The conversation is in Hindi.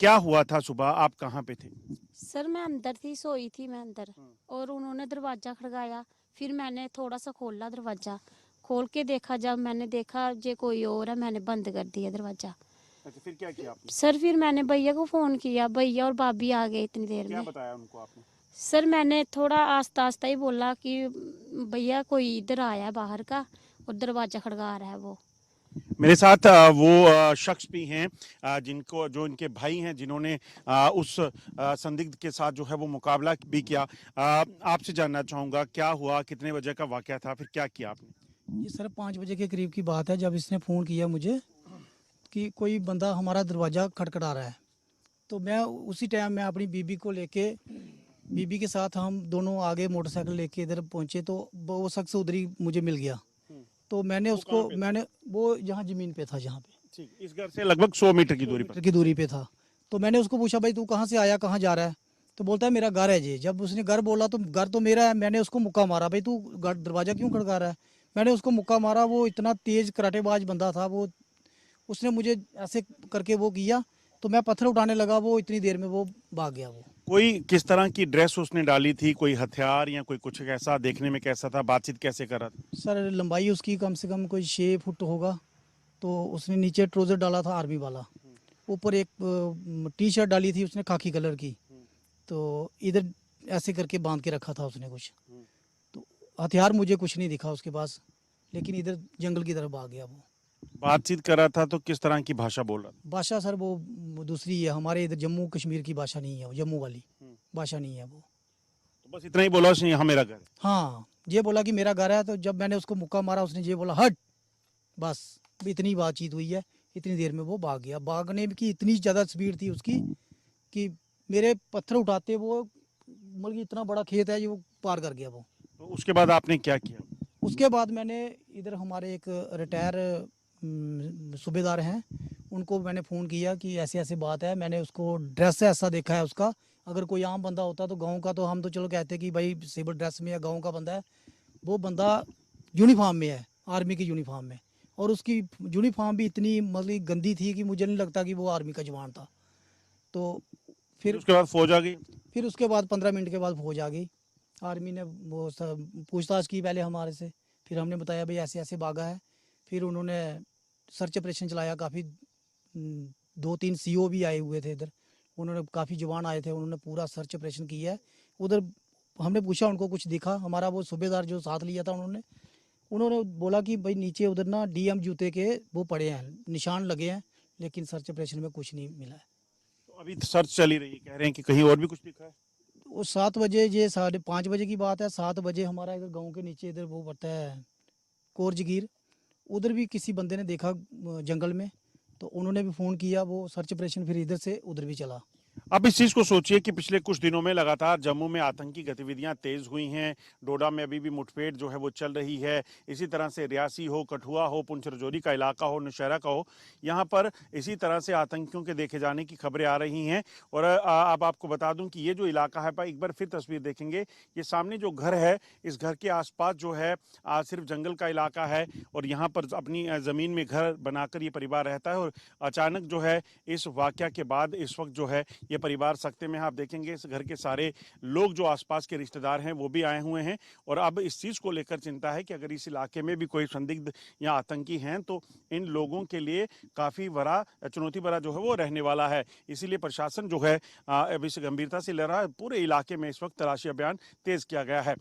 क्या हुआ था सुबह, आप कहाँ पे थे? सर मैं अंदर थी, सोई थी मैं अंदर। और उन्होंने दरवाज़ा खड़काया। फिर मैंने थोड़ा सा खोला दरवाज़ा। खोल के देखा, जब मैंने देखा ये कोई और है, मैंने बंद कर दिया दरवाज़ा। अच्छा, फिर क्या किया आपने? सर फिर मैंने भैया को फ़ोन किया, भैया और भाभी आ गए इतनी देर क्या में। बताया उनको आपने? सर मैंने थोड़ा आस्ता आस्ता ही बोला कि भैया कोई इधर आया है बाहर का, और दरवाज़ा खड़का रहा है वो। मेरे साथ वो शख्स भी हैं जिनको जो इनके भाई हैं जिन्होंने उस संदिग्ध के साथ जो है वो मुकाबला भी किया। आपसे जानना चाहूँगा क्या हुआ, कितने बजे का वाक़या था, फिर क्या किया आपने? ये सर 5 बजे के करीब की बात है, जब इसने फ़ोन किया मुझे कि कोई बंदा हमारा दरवाज़ा खटखटा रहा है। तो मैं उसी टाइम मैं अपनी बीबी को लेके, बीबी के साथ हम दोनों आगे मोटरसाइकिल लेके इधर पहुंचे, तो वो शख्स उधर ही मुझे मिल गया। तो मैंने वो कहाँ उसको पे था? मैंने वो यहाँ ज़मीन पे था, जहाँ पे ठीक, इस घर से लगभग 100 मीटर की 100 दूरी पर। मीटर की दूरी पे था। तो मैंने उसको पूछा, भाई तू कहाँ से आया, कहाँ जा रहा है? तो बोलता है मेरा घर है जी। जब उसने घर बोला तो घर तो मेरा है। मैंने उसको मुक्का मारा, भाई तू दरवाज़ा क्यों खड़का रहा है? मैंने उसको मुक्का मारा। वो इतना तेज़ कराटेबाज बंदा था वो, उसने मुझे ऐसे करके वो किया, तो मैं पत्थर उठाने लगा, वो इतनी देर में वो भाग गया वो। कोई किस तरह की ड्रेस उसने डाली थी, कोई हथियार या कोई कुछ ऐसा, देखने में कैसा था, बातचीत कैसे कर रहा था? सर लंबाई उसकी कम से कम कोई 6 फुट होगा। तो उसने नीचे ट्राउज़र डाला था आर्मी वाला, ऊपर एक टी शर्ट डाली थी उसने खाकी कलर की। तो इधर ऐसे करके बांध के रखा था उसने कुछ। तो हथियार मुझे कुछ नहीं दिखा उसके पास, लेकिन इधर जंगल की तरफ भाग गया वो। बातचीत कर रहा था तो किस तरह की भाषा बोल रहा भाषा सर वो दूसरी है, हमारे इधर जम्मू कश्मीर की भाषा नहीं है वो, जम्मू वाली था? भाषा नहीं है वो। तो बस इतना ही बोला उसने, यहाँ मेरा घर है। हाँ, ये बोला कि मेरा घर है। तो जब मैंने उसको मुक्का मारा, उसने ये बोला हट, बस इतनी बातचीत हुई है। इतनी देर में वो भाग गया। भागने की इतनी ज़्यादा स्पीड थी उसकी कि मेरे पत्थर उठाते वो, मतलब कि इतना बड़ा खेत है ये, वो पार कर गया वो। तो उसके बाद आपने क्या किया? उसके बाद मैंने इधर हमारे एक रिटायर सूबेदार हैं, उनको मैंने फ़ोन किया कि ऐसे ऐसे बात है। मैंने उसको ड्रेस ऐसा देखा है उसका। अगर कोई आम बंदा होता तो गांव का, तो हम तो चलो कहते कि भाई सिविल ड्रेस में या गांव का बंदा है। वो बंदा यूनिफॉर्म में है, आर्मी की यूनिफॉर्म में। और उसकी यूनिफॉर्म भी इतनी मतलब गंदी थी कि मुझे नहीं लगता कि वो आर्मी का जवान था। तो फिर फिर उसके बाद फौज आ गई? फिर उसके बाद 15 मिनट के बाद फौज आ गई। आर्मी ने वो सब पूछताछ की पहले हमारे से। फिर हमने बताया भाई ऐसे ऐसे भागा है। फिर उन्होंने सर्च ऑपरेशन चलाया काफ़ी। 2-3 सीओ भी आए हुए थे इधर। उन्होंने काफ़ी जवान आए थे, उन्होंने पूरा सर्च ऑपरेशन किया है उधर। हमने पूछा उनको कुछ दिखा? हमारा वो सूबेदार जो साथ लिया था, उन्होंने उन्होंने बोला कि भाई नीचे उधर ना डीएम जूते के वो पड़े हैं, निशान लगे हैं, लेकिन सर्च ऑपरेशन में कुछ नहीं मिला है। तो अभी सर्च चली रही है, कह रहे हैं कि कहीं और भी कुछ दिखा है? वो 7 बजे, ये 5:30 बजे की बात है। 7 बजे हमारा इधर गांव के नीचे इधर वो पड़ता है कोर जगीर, उधर भी किसी बंदे ने देखा जंगल में। तो उन्होंने भी फ़ोन किया, वो सर्च ऑपरेशन फिर इधर से उधर भी चला। अब इस चीज को सोचिए कि पिछले कुछ दिनों में लगातार जम्मू में आतंकी गतिविधियां तेज हुई हैं। डोडा में अभी भी मुठभेड़ जो है वो चल रही है। इसी तरह से रियासी हो, कठुआ हो, पुंछ राजौरी का इलाका हो, नौशहरा का हो, यहाँ पर इसी तरह से आतंकियों के देखे जाने की खबरें आ रही हैं। और अब आपको बता दूं कि ये जो इलाका है, एक बार फिर तस्वीर देखेंगे, ये सामने जो घर है, इस घर के आसपास जो है सिर्फ जंगल का इलाका है। और यहाँ पर अपनी ज़मीन में घर बनाकर ये परिवार रहता है। और अचानक जो है इस वाक़या के बाद इस वक्त जो है ये परिवार सकते में है। आप देखेंगे इस घर के सारे लोग जो आसपास के रिश्तेदार हैं वो भी आए हुए हैं। और अब इस चीज़ को लेकर चिंता है कि अगर इस इलाके में भी कोई संदिग्ध या आतंकी हैं तो इन लोगों के लिए काफ़ी बड़ा चुनौती भरा जो है वो रहने वाला है। इसीलिए प्रशासन जो है अब इसे गंभीरता से ले रहा है। पूरे इलाके में इस वक्त तलाशी अभियान तेज किया गया है।